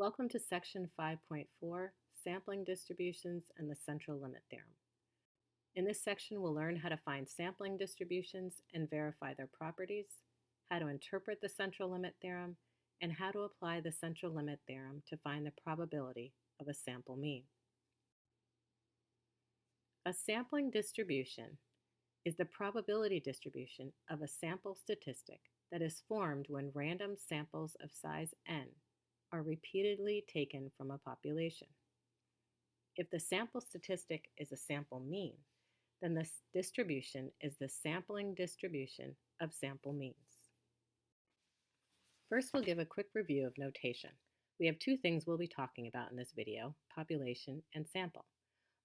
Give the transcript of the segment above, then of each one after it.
Welcome to Section 5.4, Sampling Distributions and the Central Limit Theorem. In this section, we'll learn how to find sampling distributions and verify their properties, how to interpret the Central Limit Theorem, and how to apply the Central Limit Theorem to find the probability of a sample mean. A sampling distribution is the probability distribution of a sample statistic that is formed when random samples of size n are repeatedly taken from a population. If the sample statistic is a sample mean, then the distribution is the sampling distribution of sample means. First, we'll give a quick review of notation. We have two things we'll be talking about in this video, population and sample.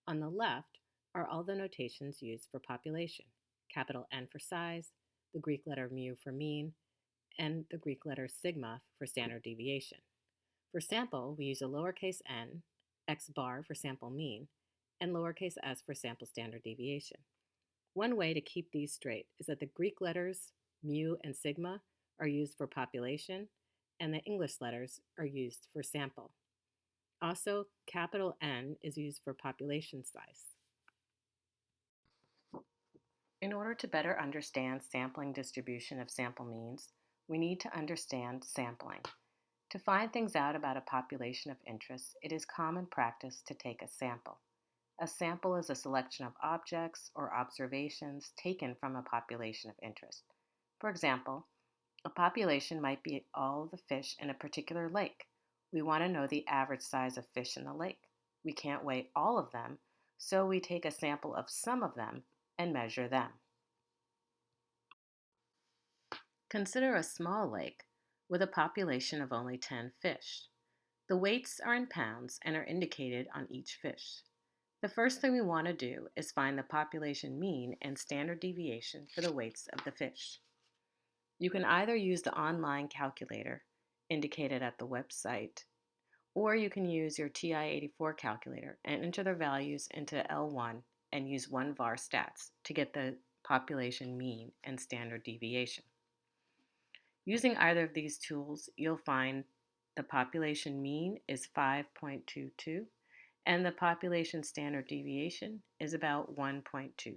On the left are all the notations used for population, capital N for size, the Greek letter mu for mean, and the Greek letter sigma for standard deviation. For sample, we use a lowercase n, x bar for sample mean, and lowercase s for sample standard deviation. One way to keep these straight is that the Greek letters mu and sigma are used for population, and the English letters are used for sample. Also, capital N is used for population size. In order to better understand sampling distribution of sample means, we need to understand sampling. To find things out about a population of interest, it is common practice to take a sample. A sample is a selection of objects or observations taken from a population of interest. For example, a population might be all the fish in a particular lake. We want to know the average size of fish in the lake. We can't weigh all of them, so we take a sample of some of them and measure them. Consider a small lake with a population of only 10 fish. The weights are in pounds and are indicated on each fish. The first thing we want to do is find the population mean and standard deviation for the weights of the fish. You can either use the online calculator indicated at the website, or you can use your TI-84 calculator and enter the values into L1 and use 1var stats to get the population mean and standard deviation. Using either of these tools, you'll find the population mean is 5.22 and the population standard deviation is about 1.22.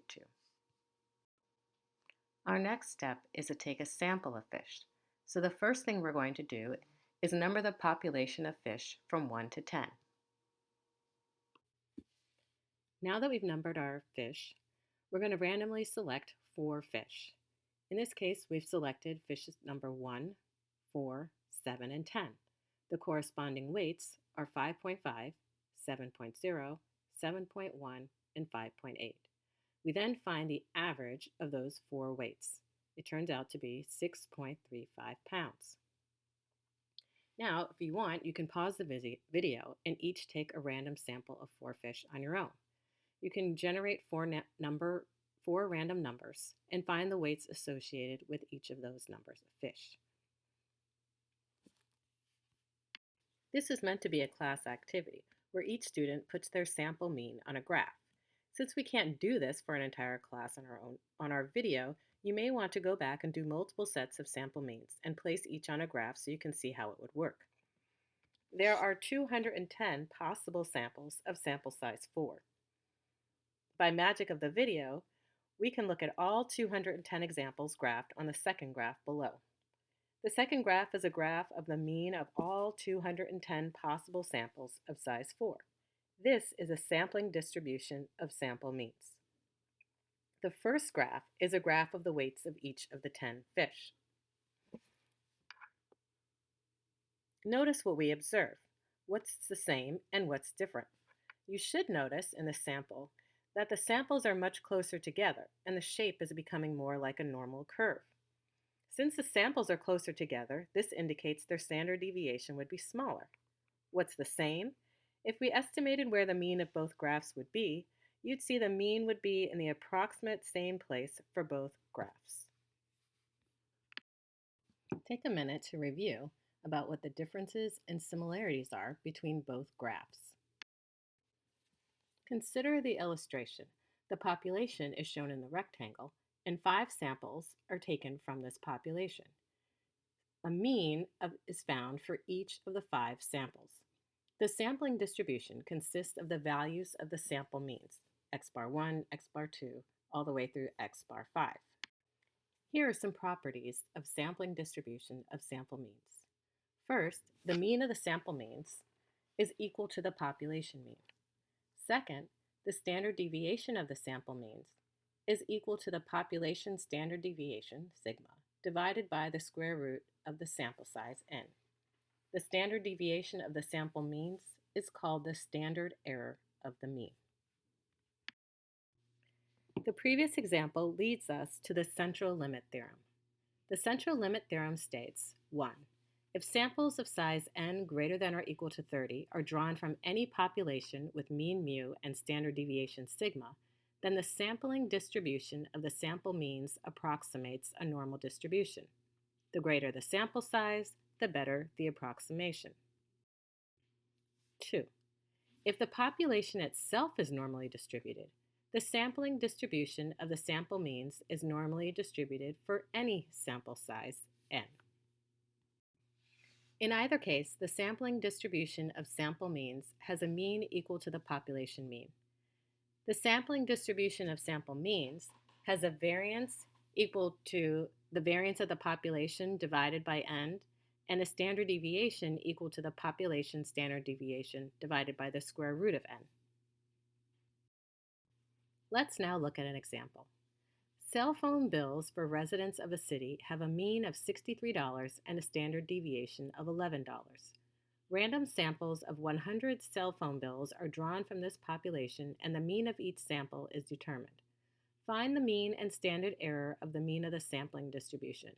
Our next step is to take a sample of fish. So the first thing we're going to do is number the population of fish from 1 to 10. Now that we've numbered our fish, we're going to randomly select 4 fish. In this case, we've selected fishes number 1, 4, 7, and 10. The corresponding weights are 5.5, 7.0, 7.1, and 5.8. We then find the average of those 4 weights. It turns out to be 6.35 pounds. Now, if you want, you can pause the video and each take a random sample of 4 fish on your own. You can generate 4 random numbers and find the weights associated with each of those numbers of fish. This is meant to be a class activity where each student puts their sample mean on a graph. Since we can't do this for an entire class on our video, you may want to go back and do multiple sets of sample means and place each on a graph so you can see how it would work. There are 210 possible samples of sample size 4. By magic of the video, we can look at all 210 examples graphed on the second graph below. The second graph is a graph of the mean of all 210 possible samples of size 4. This is a sampling distribution of sample means. The first graph is a graph of the weights of each of the 10 fish. Notice what we observe. What's the same and what's different? You should notice in the sample that the samples are much closer together and the shape is becoming more like a normal curve. Since the samples are closer together, this indicates their standard deviation would be smaller. What's the same? If we estimated where the mean of both graphs would be, you'd see the mean would be in the approximate same place for both graphs. Take a minute to review about what the differences and similarities are between both graphs. Consider the illustration. The population is shown in the rectangle, and 5 samples are taken from this population. A mean is found for each of the 5 samples. The sampling distribution consists of the values of the sample means, x bar 1, x bar 2, all the way through x bar 5. Here are some properties of sampling distribution of sample means. First, the mean of the sample means is equal to the population mean. Second, the standard deviation of the sample means is equal to the population standard deviation, sigma, divided by the square root of the sample size, n. The standard deviation of the sample means is called the standard error of the mean. The previous example leads us to the central limit theorem. The central limit theorem states, 1. If samples of size n greater than or equal to 30 are drawn from any population with mean mu and standard deviation sigma, then the sampling distribution of the sample means approximates a normal distribution. The greater the sample size, the better the approximation. 2. If the population itself is normally distributed, the sampling distribution of the sample means is normally distributed for any sample size, n. In either case, the sampling distribution of sample means has a mean equal to the population mean. The sampling distribution of sample means has a variance equal to the variance of the population divided by n, and a standard deviation equal to the population standard deviation divided by the square root of n. Let's now look at an example. Cell phone bills for residents of a city have a mean of $63 and a standard deviation of $11. Random samples of 100 cell phone bills are drawn from this population, and the mean of each sample is determined. Find the mean and standard error of the mean of the sampling distribution.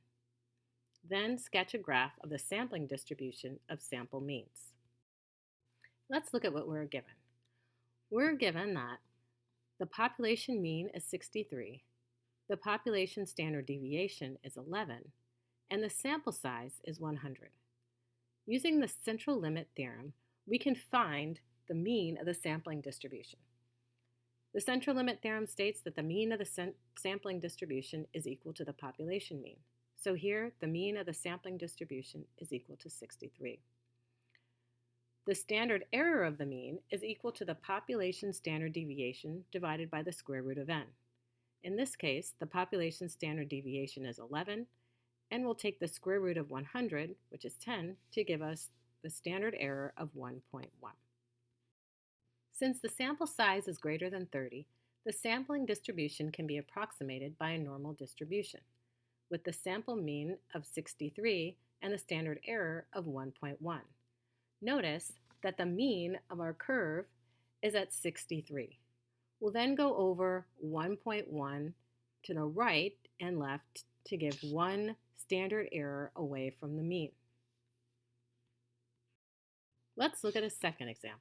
Then sketch a graph of the sampling distribution of sample means. Let's look at what we're given. We're given that the population mean is 63, the population standard deviation is 11, and the sample size is 100. Using the central limit theorem, we can find the mean of the sampling distribution. The central limit theorem states that the mean of the sampling distribution is equal to the population mean. So here, the mean of the sampling distribution is equal to 63. The standard error of the mean is equal to the population standard deviation divided by the square root of n. In this case, the population standard deviation is 11, and we'll take the square root of 100, which is 10, to give us the standard error of 1.1. Since the sample size is greater than 30, the sampling distribution can be approximated by a normal distribution, with the sample mean of 63 and the standard error of 1.1. Notice that the mean of our curve is at 63. We'll then go over 1.1 to the right and left to give one standard error away from the mean. Let's look at a second example.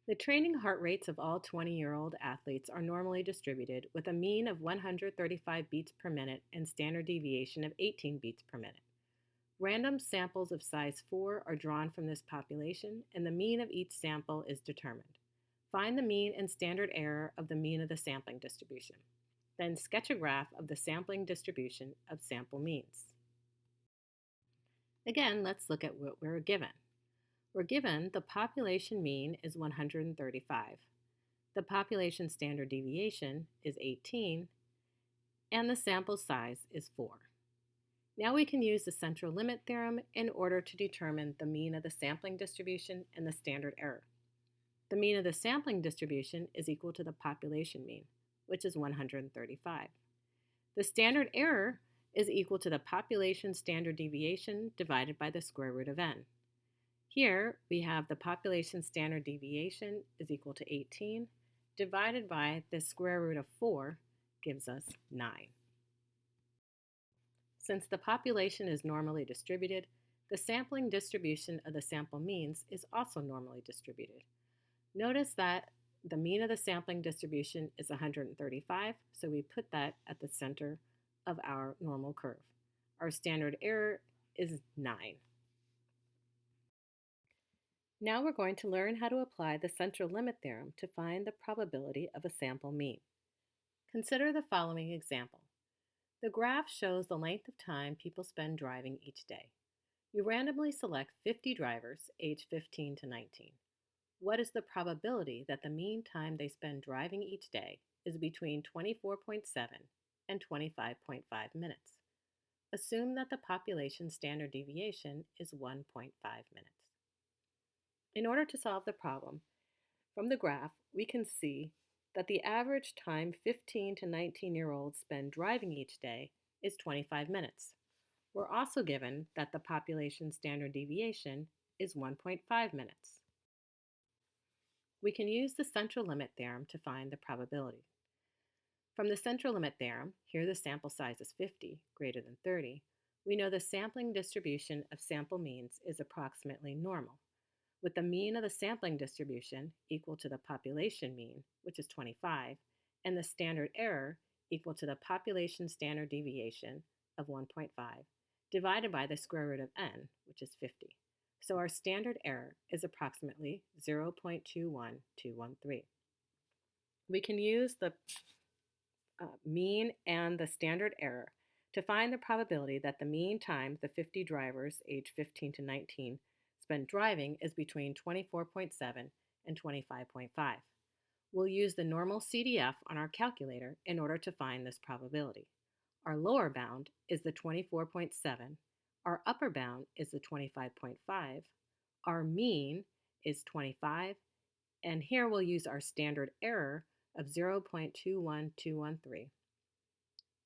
The training heart rates of all 20-year-old athletes are normally distributed with a mean of 135 beats per minute and standard deviation of 18 beats per minute. Random samples of size 4 are drawn from this population, and the mean of each sample is determined. Find the mean and standard error of the mean of the sampling distribution. Then sketch a graph of the sampling distribution of sample means. Again, let's look at what we're given. We're given the population mean is 135. The population standard deviation is 18, and the sample size is 4. Now we can use the central limit theorem in order to determine the mean of the sampling distribution and the standard error. The mean of the sampling distribution is equal to the population mean, which is 135. The standard error is equal to the population standard deviation divided by the square root of n. Here we have the population standard deviation is equal to 18 divided by the square root of 4 gives us 9. Since the population is normally distributed, the sampling distribution of the sample means is also normally distributed. Notice that the mean of the sampling distribution is 135, so we put that at the center of our normal curve. Our standard error is 9. Now we're going to learn how to apply the central limit theorem to find the probability of a sample mean. Consider the following example. The graph shows the length of time people spend driving each day. You randomly select 50 drivers aged 15 to 19. What is the probability that the mean time they spend driving each day is between 24.7 and 25.5 minutes? Assume that the population standard deviation is 1.5 minutes. In order to solve the problem, from the graph, we can see that the average time 15 to 19-year-olds spend driving each day is 25 minutes. We're also given that the population standard deviation is 1.5 minutes. We can use the central limit theorem to find the probability. From the central limit theorem, here the sample size is 50, greater than 30, we know the sampling distribution of sample means is approximately normal, with the mean of the sampling distribution equal to the population mean, which is 25, and the standard error equal to the population standard deviation of 1.5 divided by the square root of n, which is 50. So our standard error is approximately 0.21213. We can use the mean and the standard error to find the probability that the mean time the 50 drivers aged 15 to 19 spend driving is between 24.7 and 25.5. We'll use the normal CDF on our calculator in order to find this probability. Our lower bound is the 24.7, our upper bound is the 25.5, our mean is 25, and here we'll use our standard error of 0.21213.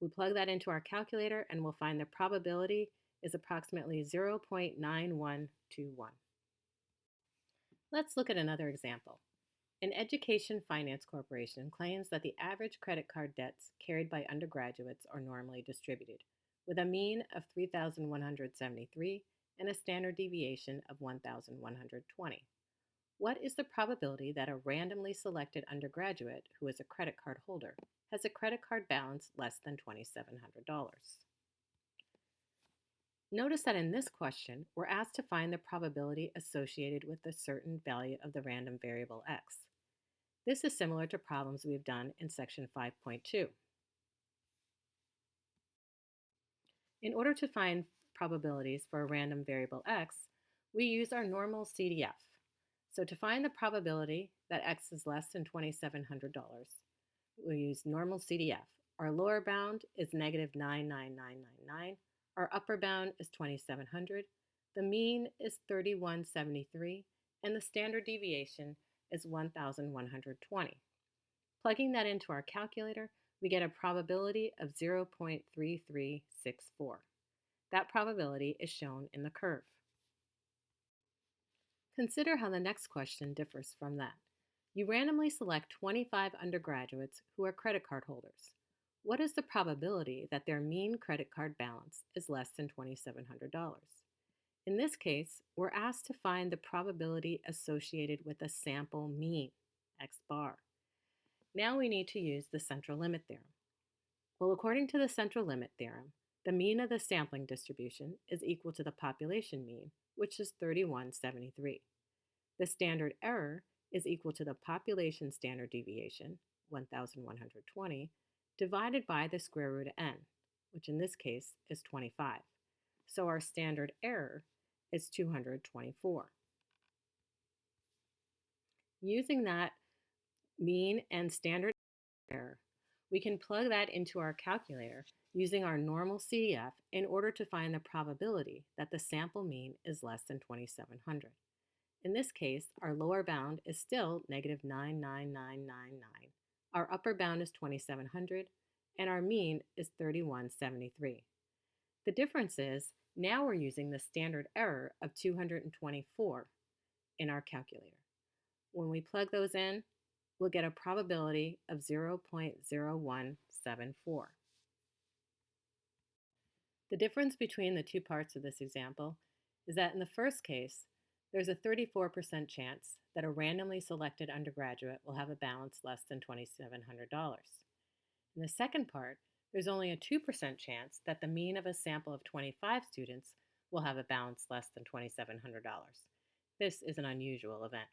We plug that into our calculator and we'll find the probability is approximately 0.9121. Let's look at another example. An education finance corporation claims that the average credit card debts carried by undergraduates are normally distributed, with a mean of 3,173 and a standard deviation of 1,120. What is the probability that a randomly selected undergraduate who is a credit card holder has a credit card balance less than $2,700? Notice that in this question, we're asked to find the probability associated with a certain value of the random variable x. This is similar to problems we've done in section 5.2. In order to find probabilities for a random variable x, we use our normal CDF. So to find the probability that x is less than $2,700, we'll use normal CDF. Our lower bound is negative 99999. Our upper bound is 2,700. The mean is 3173, and the standard deviation is 1,120. Plugging that into our calculator, we get a probability of 0.3364. That probability is shown in the curve. Consider how the next question differs from that. You randomly select 25 undergraduates who are credit card holders. What is the probability that their mean credit card balance is less than $2,700? In this case, we're asked to find the probability associated with a sample mean, x bar. Now we need to use the central limit theorem. Well, according to the central limit theorem, the mean of the sampling distribution is equal to the population mean, which is 3173. The standard error is equal to the population standard deviation, 1,120, divided by the square root of n, which in this case is 25. So our standard error is 224. Using that mean and standard error, we can plug that into our calculator using our normal CDF in order to find the probability that the sample mean is less than 2,700. In this case, our lower bound is still negative 99999. Our upper bound is 2,700, and our mean is 3173. The difference is now we're using the standard error of 224 in our calculator. When we plug those in, we'll get a probability of 0.0174. The difference between the two parts of this example is that in the first case, there's a 34% chance that a randomly selected undergraduate will have a balance less than $2,700. In the second part, there's only a 2% chance that the mean of a sample of 25 students will have a balance less than $2,700. This is an unusual event.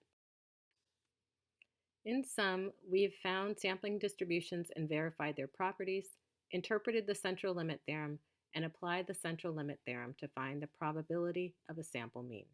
In sum, we've found sampling distributions and verified their properties, interpreted the central limit theorem, and apply the central limit theorem to find the probability of a sample mean.